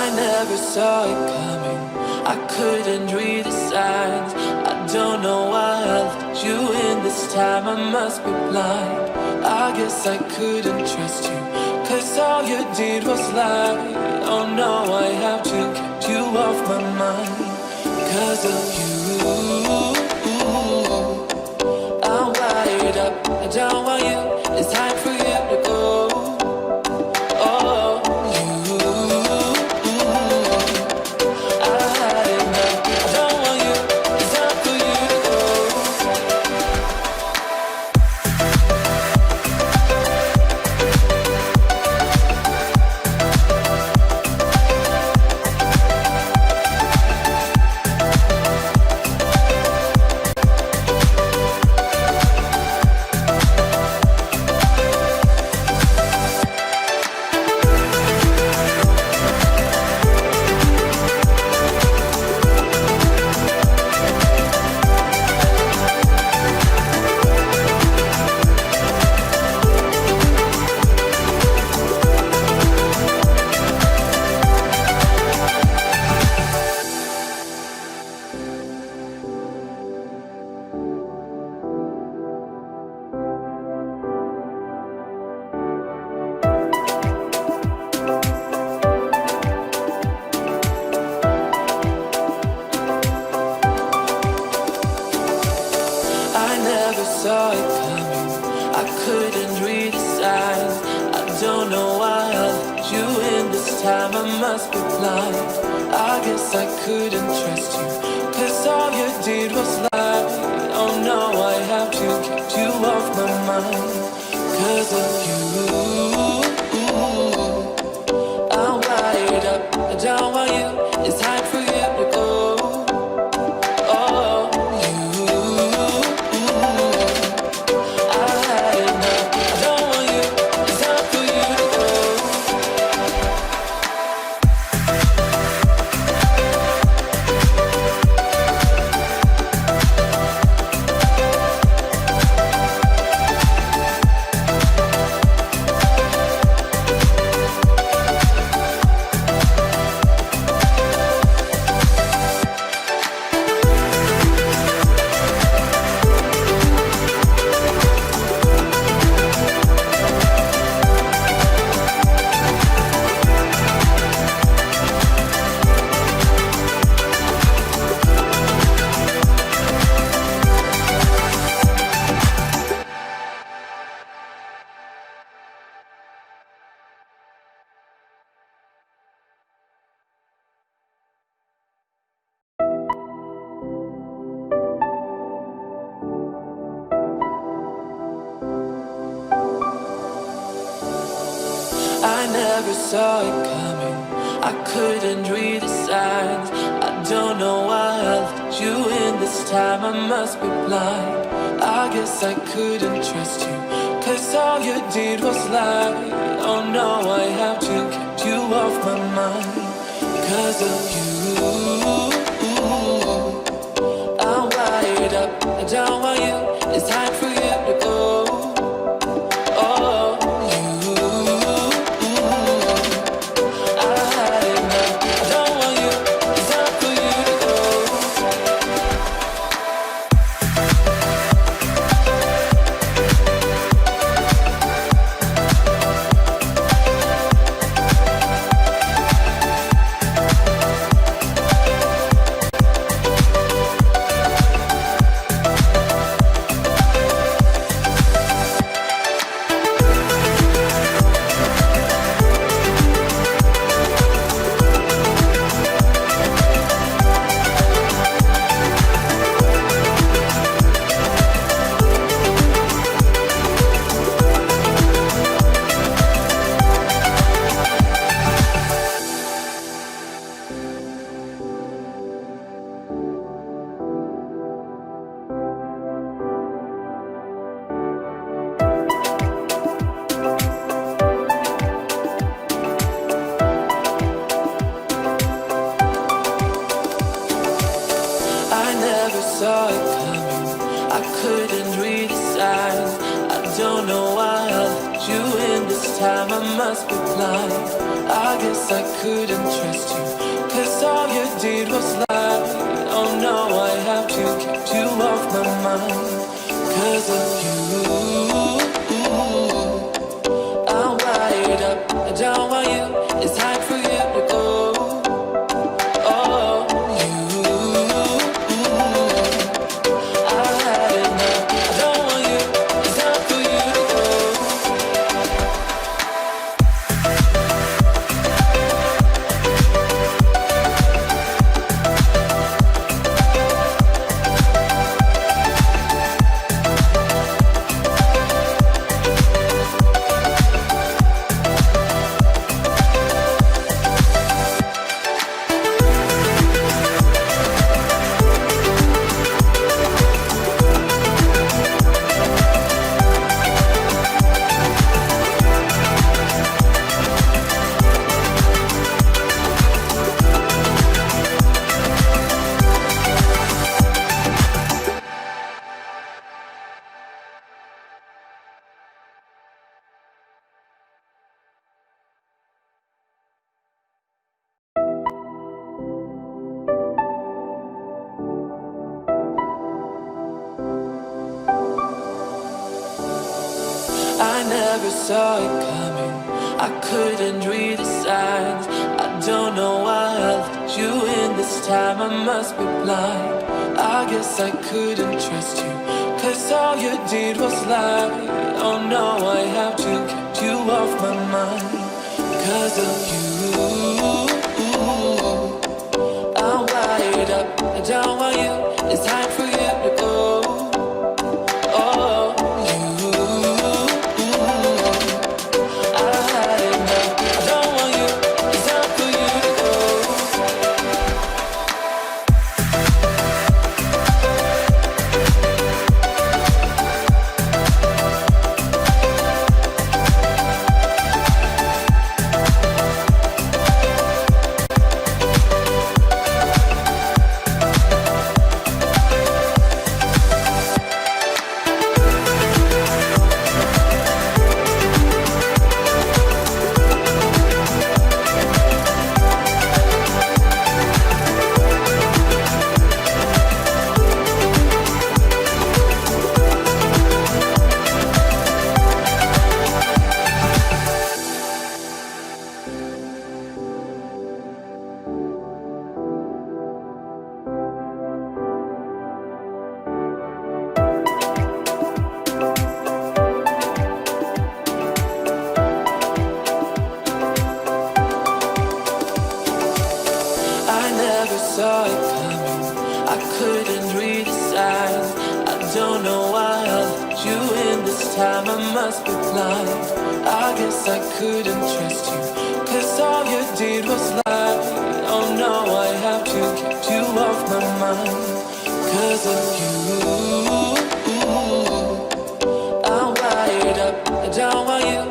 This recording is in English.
I never saw it coming. I couldn't read the signs. I don't know why I let you in this time. I must be blind. I guess I couldn't trust you, 'cause all you did was lie. Oh no, I have to keep you off my mind. 'Cause of you, I'm wired up. I don't want you. It's time for you to go. Oh, you, I had enough. I don't want you. It's time for you to go. I never saw it coming. I couldn't read the signs. I don't know why I let you in this time. I must be blind. I guess I couldn't trust you, 'cause all you did was lie. Oh no, I have to keep you off my mind. 'Cause of you, I'm wired up. I don't want you. It's time for you to go. Oh, I had enough. I don't want you. It's time for you to go. I never saw it coming. I couldn't read the signs. I don't know why I let you in this time. I must be blind. I guess I couldn't trust you, 'cause all you did was lie. Oh no, I have to keep you off my mind. 'Cause of you, I'm wired up. I don't want you. It's time for you to go. Oh, I had enough. I don't want you. It's time for you to go. saw it coming. I couldn't read the signs. I don't know why I let you in this time I must be blind. I guess I couldn't trust you, 'cause all you did was lie. Oh no, I have to keep you off my mind. 'Cause of you, I'm wired up. I don't want you, it's time for you to go. Oh, you, I had enough. I don't want you, it's time for you to go. I never saw it coming, I couldn't read the signs. I don't know why I let you in this time, I must be blind. I guess I couldn't trust you, 'cause all you did was lie. Oh no, I have to keep you off my mind. 'Cause of you, I'm wired up. I don't want you, it's time for you to go. Oh, you, I had enough. I don't want you, it's time for you to go. I never saw it coming, I couldn't read the signs. I don't know why I let you in this time, I must be blind. I guess I couldn't trust you, 'cause all you did was lie. Oh no, I have to keep you off my mind. 'Cause of you, I'm wired up. I don't want you,